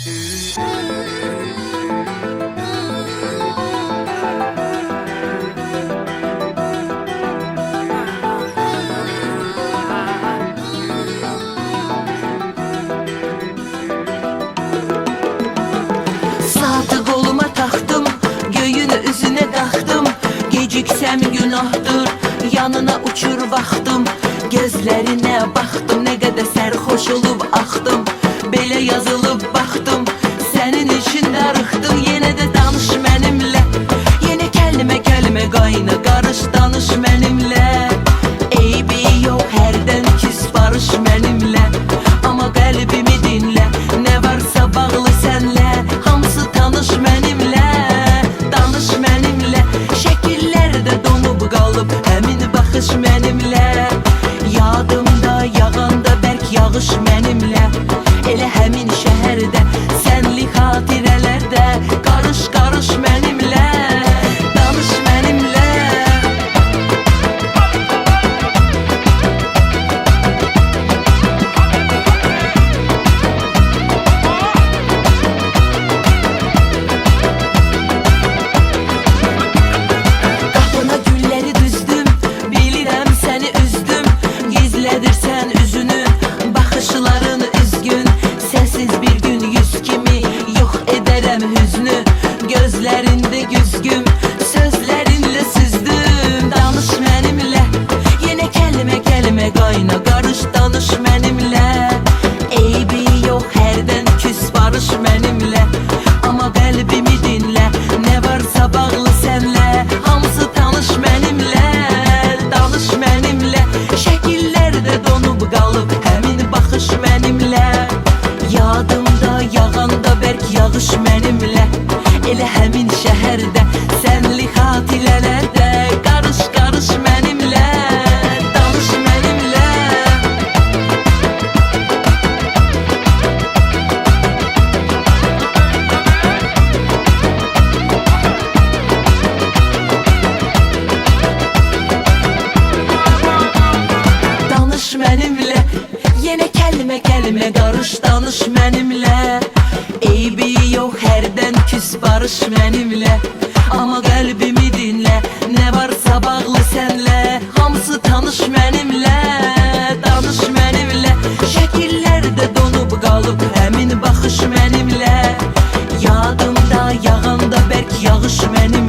Saatı koluma taktım, göğünü üzüne taktım. Geciksem günahdır, yanına uçur baktım. Gözlerine baktım, ne kadar serhoş olup aktım. Belə yazılıp baktım, senin için darıxdım. Yine de danış benimle, yine kelime kelime qayna karış danış benimle. Eybi yok herden küs barış benimle. Ama kalbimi dinle, ne varsa bağlı senle. Hamısı tanış benimle, danış benimle. Şekillerde donup kalıp həmin baxış benimle. Yadımda yağanda berk yağış benimle. Elə həmin şəhərdə sənli xatirələrdə qarış qarış mənimlə, danış mənimlə. Qapına gülləri düzdüm, bilirəm səni üzdüm. Gizlədirsən üzünü, baxışların üzgün. Sessiz bir gün yüz kimi yok ederem hüznü. Gözlerinde güzgüm, sözlerinle süzdüm. Danış benimle, yine kelime kelime qayna karış danış benimle. Eybi yok herden küs barış benimle. Ama kalbimi dinle, ne varsa bağlı senle. Hamısı tanış benimle, danış benimle. Şekillerde donup kalıp həmin baxış benimle. Yadımda yağanda berk yağış benimle. Elə həmin şəhərdə sənli xatilələrdə qarış qarış mənimlə, danış mənimlə. Danış mənimlə, yenə kelime kelime qarış danış mənimlə. Eybi yok herden küs barış benimle. Ama kalbimi dinle, ne varsa bağlı senle. Hamısı tanış benimle, danış benimle. Şekillerde donup kalıp həmin baxış benimle. Yadımda yağanda berk yağış benimle.